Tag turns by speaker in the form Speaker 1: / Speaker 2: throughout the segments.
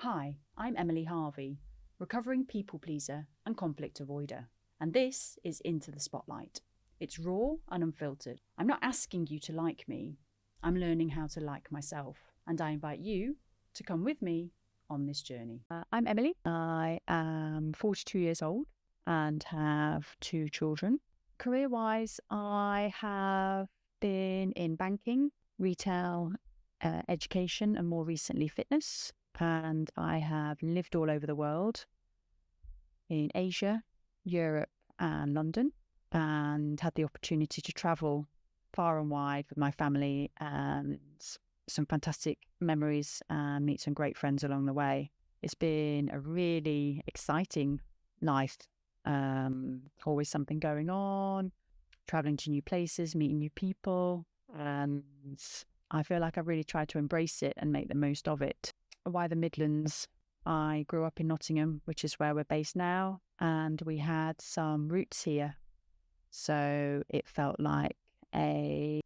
Speaker 1: Hi, I'm Emily Harvey, recovering people pleaser and conflict avoider, and this is Into the Spotlight. It's raw and unfiltered. I'm not asking you to like me, I'm learning how to like myself, and I invite you to come with me on this journey. I'm Emily. I am 42 years old and have 2 children. Career-wise, I have been in banking, retail, education, and more recently fitness. And I have lived all over the world in Asia, Europe, and London, and had the opportunity to travel far and wide with my family and some fantastic memories and meet some great friends along the way. It's been a really exciting life. Always something going on, traveling to new places, meeting new people, and I feel like I've really tried to embrace it and make the most of it. Why the Midlands? I grew up in Nottingham, which is where we're based now, and we had some roots here. So it felt like an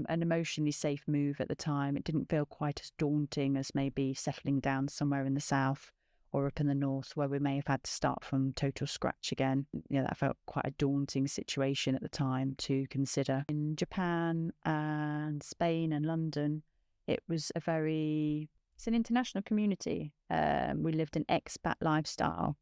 Speaker 1: emotionally safe move at the time. It didn't feel quite as daunting as maybe settling down somewhere in the south or up in the north where we may have had to start from total scratch again. That felt quite a daunting situation at the time to consider. In Japan and Spain and London, it's an international community. We lived an expat lifestyle.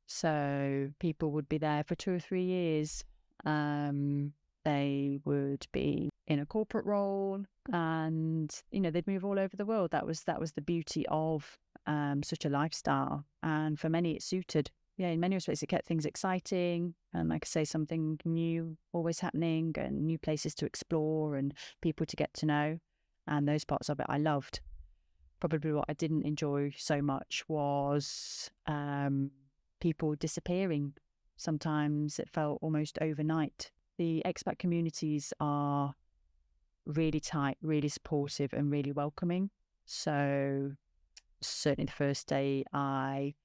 Speaker 1: So people would be there for 2 or 3 years. They would be in a corporate role and, they'd move all over the world. That was the beauty of such a lifestyle. And for many, it suited. Yeah, in many respects, it kept things exciting. And like I say, something new always happening and new places to explore and people to get to know. And those parts of it I loved. Probably what I didn't enjoy so much was people disappearing. Sometimes it felt almost overnight. The expat communities are really tight, really supportive and really welcoming. So certainly the first day I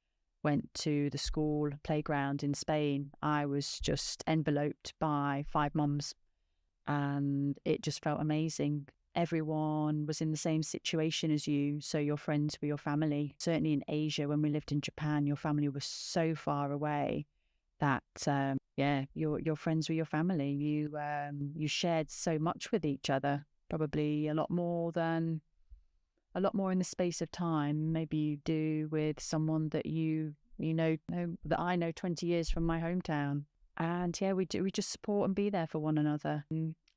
Speaker 1: went to the school playground in Spain, I was just enveloped by 5 mums and it just felt amazing. Everyone was in the same situation as you, so your friends were your family. Certainly in Asia, when we lived in Japan, your family was so far away that your friends were your family. You shared so much with each other, probably a lot more in the space of time maybe you do with someone that that I know 20 years from my hometown. And we just support and be there for one another.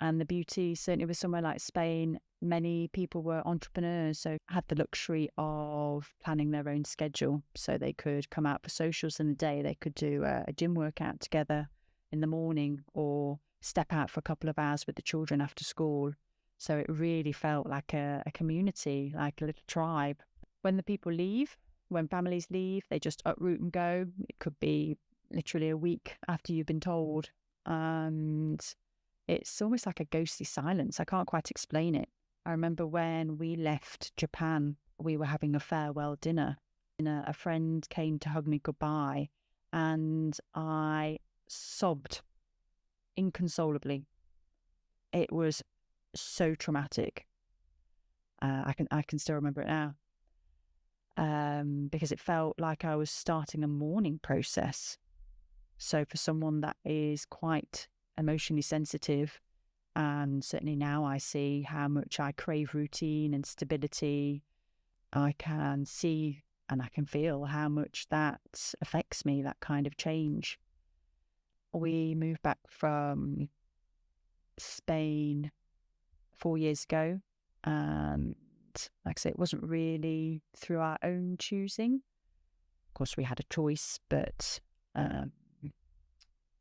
Speaker 1: And the beauty, certainly with somewhere like Spain, many people were entrepreneurs, so had the luxury of planning their own schedule. So they could come out for socials in the day, they could do a gym workout together in the morning or step out for a couple of hours with the children after school. So it really felt like a community, like a little tribe. When families leave, they just uproot and go. It could be literally a week after you've been told. And it's almost like a ghostly silence. I can't quite explain it. I remember when we left Japan, we were having a farewell dinner. A friend came to hug me goodbye and I sobbed inconsolably. It was so traumatic. I can still remember it now. Because it felt like I was starting a mourning process. So for someone that is quite emotionally sensitive, and certainly now I see how much I crave routine and stability, I can see and I can feel how much that affects me, that kind of change. We moved back from Spain 4 years ago, and like I say, it wasn't really through our own choosing. Of course, we had a choice, but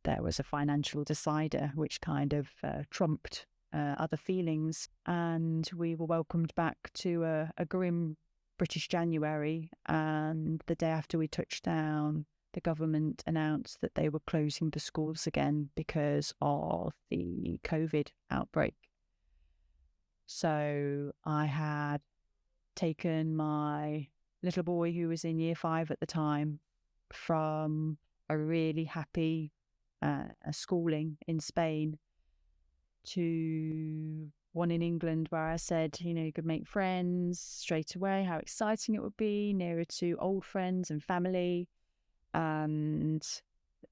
Speaker 1: there was a financial decider which kind of trumped other feelings, and we were welcomed back to a grim British January. And the day after we touched down, the government announced that they were closing the schools again because of the COVID outbreak. So I had taken my little boy, who was in year 5 at the time, from a really happy schooling in Spain to one in England where I said, you could make friends straight away, how exciting it would be, nearer to old friends and family. And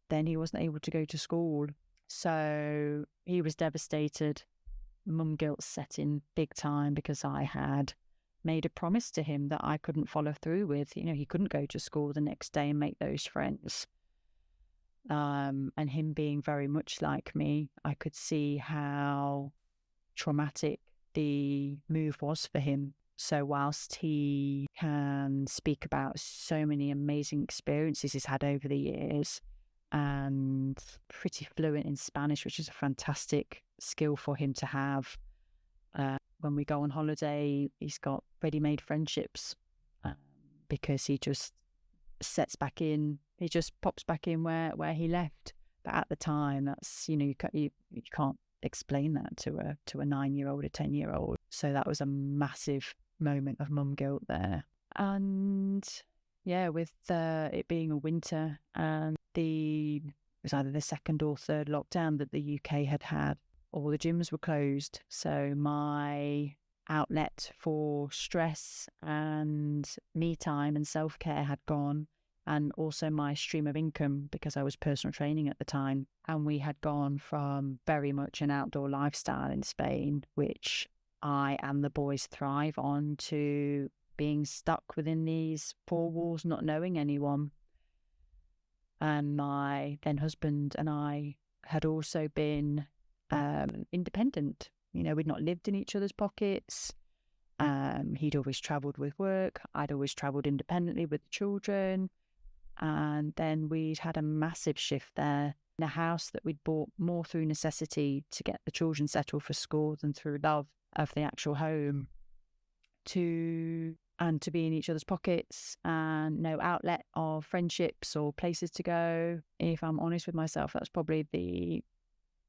Speaker 1: then he wasn't able to go to school. So he was devastated. Mum guilt set in big time because I had made a promise to him that I couldn't follow through with. He couldn't go to school the next day and make those friends. And him being very much like me, I could see how traumatic the move was for him. So whilst he can speak about so many amazing experiences he's had over the years and pretty fluent in Spanish, which is a fantastic skill for him to have. When we go on holiday, he's got ready-made friendships because he just sets back in. He just pops back in where he left. But at the time, that's you can't explain that to a 9-year-old, a 10-year-old. So that was a massive moment of mum guilt there. And yeah, with it being a winter, and it was either the second or third lockdown that the UK had, all the gyms were closed. So my outlet for stress and me time and self-care had gone, and also my stream of income, because I was personal training at the time. And we had gone from very much an outdoor lifestyle in Spain, which I and the boys thrive on, to being stuck within these four walls, not knowing anyone. And my then husband and I had also been independent. We'd not lived in each other's pockets. He'd always travelled with work. I'd always travelled independently with the children. And then we'd had a massive shift there in a house that we'd bought more through necessity to get the children settled for school than through love of the actual home, to be in each other's pockets and no outlet of friendships or places to go. If I'm honest with myself, that's probably the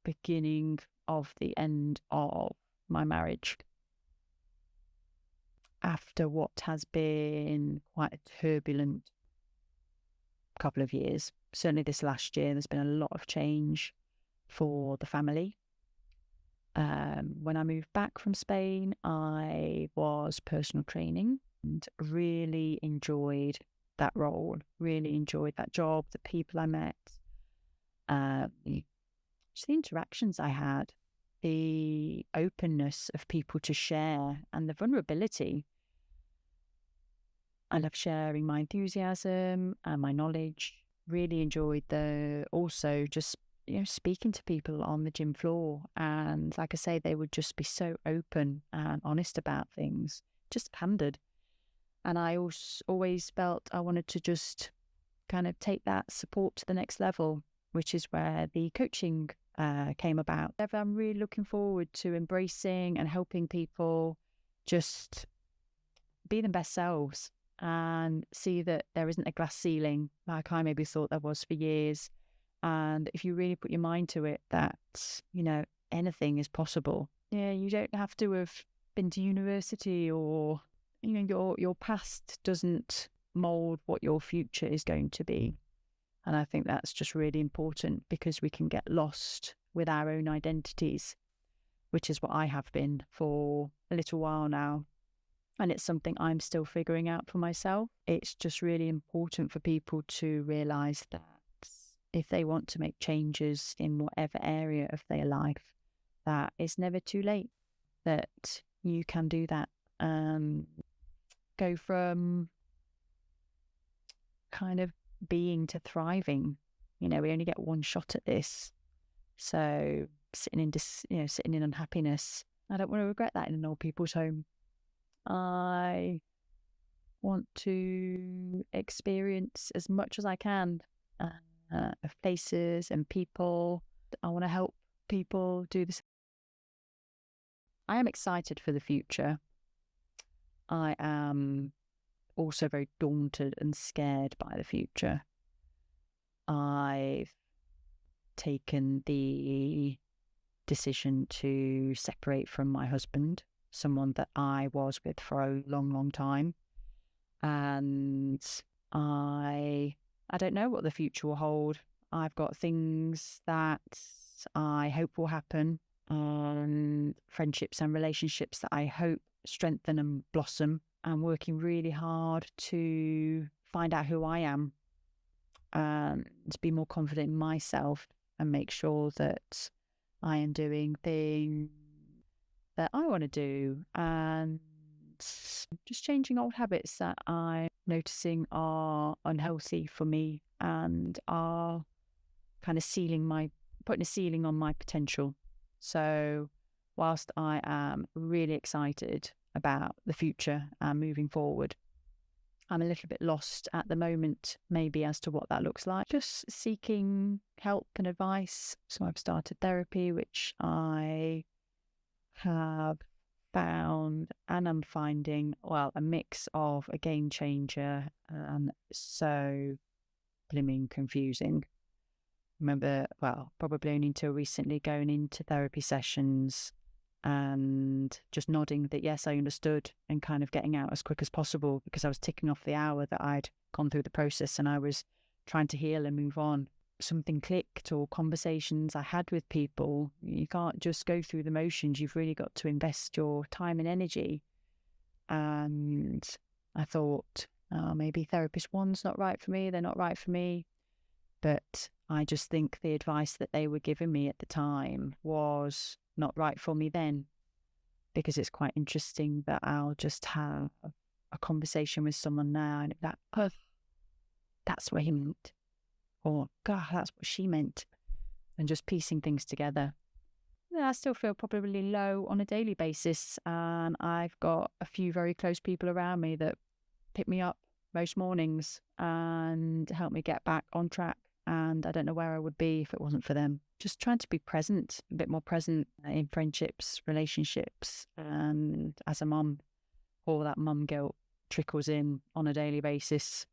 Speaker 1: beginning of the end of my marriage. After what has been quite a turbulent couple of years, certainly this last year, there's been a lot of change for the family. When I moved back from Spain, I was personal training and really enjoyed that role, really enjoyed that job, the people I met, just the interactions I had, the openness of people to share, and the vulnerability. I love sharing my enthusiasm and my knowledge. Really enjoyed also just speaking to people on the gym floor, and like I say, they would just be so open and honest about things, just candid. And I always felt I wanted to just kind of take that support to the next level, which is where the coaching came about. I'm really looking forward to embracing and helping people just be their best selves and see that there isn't a glass ceiling like I maybe thought there was for years. And if you really put your mind to it, that, anything is possible. Yeah, you don't have to have been to university, or, your past doesn't mold what your future is going to be. And I think that's just really important, because we can get lost with our own identities, which is what I have been for a little while now. And it's something I'm still figuring out for myself. It's just really important for people to realise that if they want to make changes in whatever area of their life, that it's never too late, that you can do that. Go from kind of being to thriving. We only get one shot at this. So sitting in unhappiness, I don't want to regret that in an old people's home. I want to experience as much as I can of places and people. I want to help people do this. I am excited for the future. I am also very daunted and scared by the future. I've taken the decision to separate from my husband, someone that I was with for a long, long time. And I don't know what the future will hold. I've got things that I hope will happen, and friendships and relationships that I hope strengthen and blossom. I'm working really hard to find out who I am and to be more confident in myself and make sure that I am doing things that I want to do, and just changing old habits that I'm noticing are unhealthy for me and are kind of putting a ceiling on my potential. So whilst I am really excited about the future and moving forward, I'm a little bit lost at the moment, maybe as to what that looks like. Just seeking help and advice. So I've started therapy, which I have found and I'm finding, well, a mix of a game changer and so blooming confusing. Remember, well, probably only until recently going into therapy sessions and just nodding that yes, I understood, and kind of getting out as quick as possible because I was ticking off the hour that I'd gone through the process and I was trying to heal and move on. Something clicked, or conversations I had with people. You can't just go through the motions. You've really got to invest your time and energy. And I thought, oh, maybe therapist one's not right for me. They're not right for me. But I just think the advice that they were giving me at the time was not right for me then, because it's quite interesting that I'll just have a conversation with someone now and that, oh, that's what he meant, or God, that's what she meant, and just piecing things together. Yeah, I still feel probably low on a daily basis, and I've got a few very close people around me that pick me up most mornings and help me get back on track. And I don't know where I would be if it wasn't for them. Just trying to be present, a bit more present in friendships, relationships. And as a mum, all that mum guilt trickles in on a daily basis.